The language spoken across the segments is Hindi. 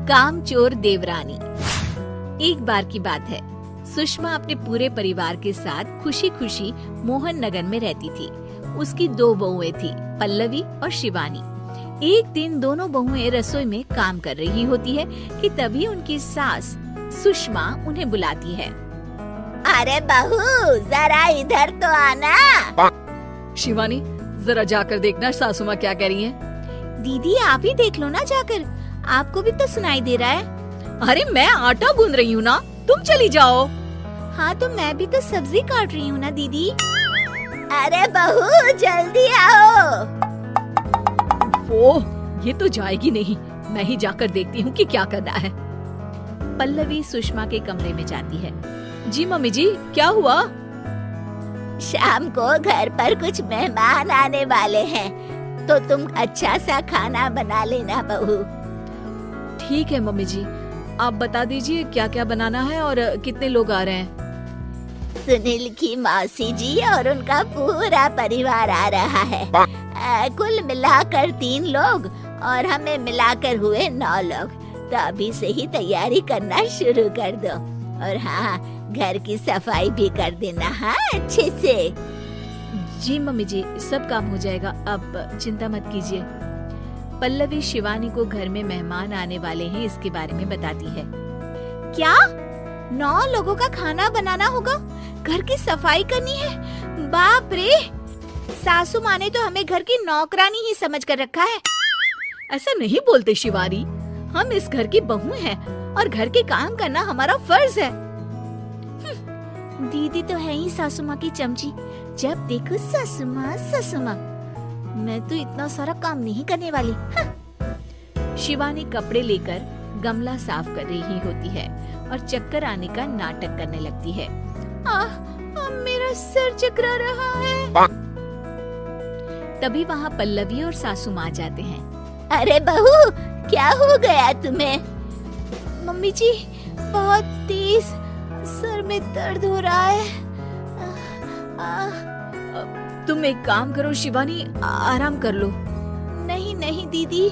कामचोर देवरानी। एक बार की बात है, सुषमा अपने पूरे परिवार के साथ खुशी खुशी मोहन नगर में रहती थी। उसकी 2 बहुएं थी, पल्लवी और शिवानी। एक दिन दोनों बहुएं रसोई में काम कर रही होती है कि तभी उनकी सास सुषमा उन्हें बुलाती है। अरे बहू, जरा इधर तो आना। शिवानी, जरा जाकर देखना सासू माँ क्या कह रही हैं। दीदी आप ही देख लो ना जाकर, आपको भी तो सुनाई दे रहा है। अरे मैं आटा गूंद रही हूँ ना, तुम चली जाओ। हाँ तो मैं भी तो सब्जी काट रही हूँ ना दीदी। अरे बहू जल्दी आओ। ओह, ये तो जाएगी नहीं, मैं ही जाकर देखती हूँ कि क्या करना है। पल्लवी सुषमा के कमरे में जाती है। जी मम्मी जी, क्या हुआ? शाम को घर पर कुछ मेहमान आने वाले हैं, तो तुम अच्छा सा खाना बना लेना बहू। ठीक है मम्मी जी, आप बता दीजिए क्या क्या बनाना है और कितने लोग आ रहे हैं। सुनील की मौसी जी और उनका पूरा परिवार आ रहा है। कुल मिलाकर 3 लोग और हमें मिलाकर हुए 9 लोग। तो अभी से ही तैयारी करना शुरू कर दो। और हाँ, घर की सफाई भी कर देना, हाँ अच्छे से। जी मम्मी जी, सब काम हो जाएगा, आप चिंता मत कीजिए। पल्लवी शिवानी को घर में मेहमान आने वाले हैं इसके बारे में बताती है। क्या 9 लोगों का खाना बनाना होगा, घर की सफाई करनी है? बाप रे, सासू माँ ने तो हमें घर की नौकरानी ही समझ कर रखा है। ऐसा नहीं बोलते शिवानी, हम इस घर की बहू हैं और घर के काम करना हमारा फर्ज है। दीदी तो है ही सासू माँ की चमची, जब देखो सासू माँ सासू माँ। मैं तो इतना सारा काम नहीं करने वाली। शिवानी कपड़े लेकर गमला साफ कर रही होती है और चक्कर आने का नाटक करने लगती है। मेरा सिर चकरा रहा है। तभी वहाँ पल्लवी और सासू माँ जाते हैं। अरे बहू, क्या हो गया तुम्हें? मम्मी जी, बहुत तेज सर में दर्द हो रहा है। तुम एक काम करो शिवानी, आराम कर लो। नहीं नहीं दीदी,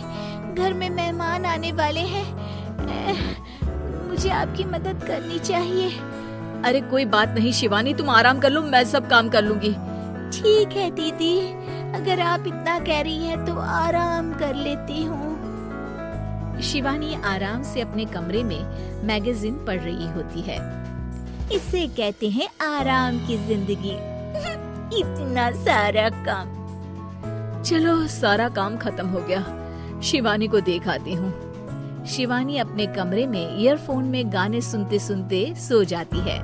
घर में मेहमान आने वाले हैं, मुझे आपकी मदद करनी चाहिए। अरे कोई बात नहीं शिवानी, तुम आराम कर लो, मैं सब काम कर लूंगी। ठीक है दीदी, अगर आप इतना कह रही हैं तो आराम कर लेती हूँ। शिवानी आराम से अपने कमरे में मैगजीन पढ़ रही होती है। इसे कहते हैं आराम की जिंदगी। इतना सारा काम। चलो सारा काम खत्म हो गया, शिवानी को देख आती हूँ। शिवानी अपने कमरे में ईयरफोन में गाने सुनते सुनते सो जाती है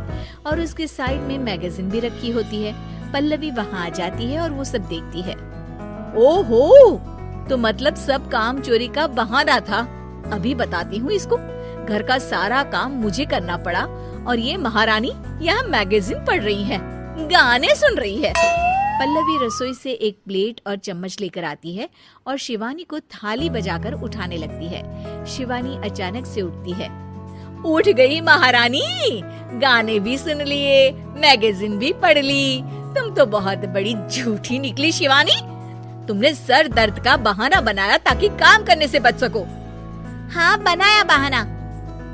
और उसके साइड में मैगजीन भी रखी होती है। पल्लवी वहाँ आ जाती है और वो सब देखती है। ओहो, तो मतलब सब काम चोरी का बहाना था। अभी बताती हूँ इसको। घर का सारा काम मुझे करना पड़ा और ये महारानी यहाँ मैगजीन पढ़ रही है, गाने सुन रही है। पल्लवी रसोई से एक प्लेट और चम्मच लेकर आती है और शिवानी को थाली बजाकर उठाने लगती है। शिवानी अचानक से उठती है। उठ गई महारानी, गाने भी सुन लिए, मैगजीन भी पढ़ ली। तुम तो बहुत बड़ी झूठी निकली शिवानी। तुमने सर दर्द का बहाना बनाया ताकि काम करने से बच सको। हाँ बनाया बहाना,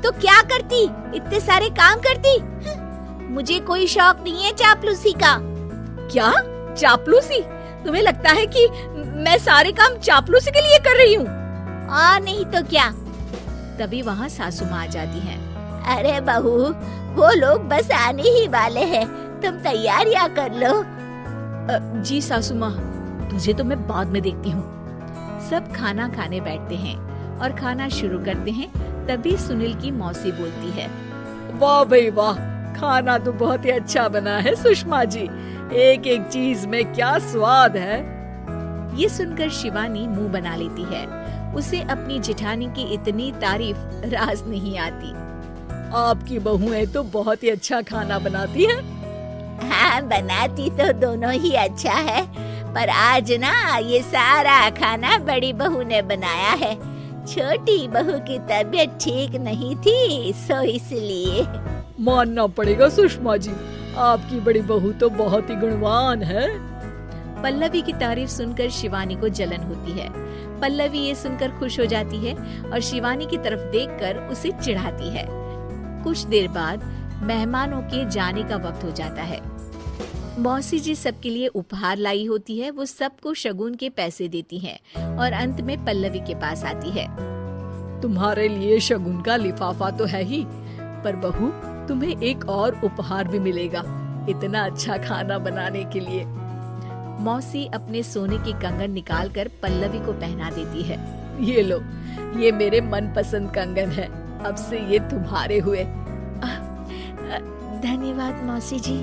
तो क्या करती, इतने सारे काम करती। मुझे कोई शौक नहीं है चापलूसी का। क्या चापलूसी? तुम्हें लगता है कि मैं सारे काम चापलूसी के लिए कर रही हूँ? और नहीं तो क्या। तभी वहाँ सासू माँ आ जाती हैं। अरे बहू, वो लोग बस आने ही वाले हैं, तुम तैयारियां कर लो। जी सासू माँ, तुझे तो मैं बाद में देखती हूँ। सब खाना खाने बैठते हैं और खाना शुरू करते हैं। तभी सुनील की मौसी बोलती है। वाह भाई वाह, खाना तो बहुत ही अच्छा बना है सुषमा जी, एक एक चीज में क्या स्वाद है। ये सुनकर शिवानी मुंह बना लेती है। उसे अपनी जेठानी की इतनी तारीफ राज नहीं आती। आपकी बहुएं तो बहुत ही अच्छा खाना बनाती हैं। हाँ, बनाती तो दोनों ही अच्छा है, पर आज ना ये सारा खाना बड़ी बहू ने बनाया है। छोटी बहू की तबीयत ठीक नहीं थी, सो इसलिए। मानना पड़ेगा सुषमा जी, आपकी बड़ी बहू तो बहुत ही गुणवान है। पल्लवी की तारीफ सुनकर शिवानी को जलन होती है। पल्लवी ये सुनकर खुश हो जाती है और शिवानी की तरफ देखकर उसे चिढ़ाती है। कुछ देर बाद मेहमानों के जाने का वक्त हो जाता है। मौसी जी सबके लिए उपहार लाई होती है। वो सबको शगुन के पैसे देती हैं और अंत में पल्लवी के पास आती है। तुम्हारे लिए शगुन का लिफाफा तो है ही, पर बहू तुम्हें एक और उपहार भी मिलेगा इतना अच्छा खाना बनाने के लिए। मौसी अपने सोने के कंगन निकालकर पल्लवी को पहना देती है। ये लो, ये मेरे मनपसंद कंगन है, अब से ये तुम्हारे हुए। धन्यवाद मौसी जी।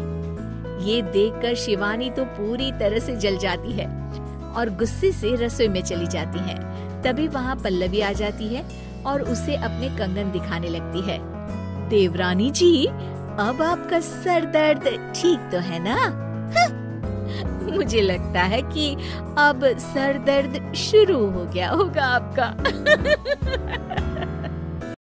ये देखकर शिवानी तो पूरी तरह से जल जाती है और गुस्से से रसोई में चली जाती है। तभी वहाँ पल्लवी आ जाती है और उसे अपने कंगन दिखाने लगती है। देवरानी जी, अब आपका सर दर्द ठीक तो है ना? मुझे लगता है कि अब सर दर्द शुरू हो गया होगा आपका।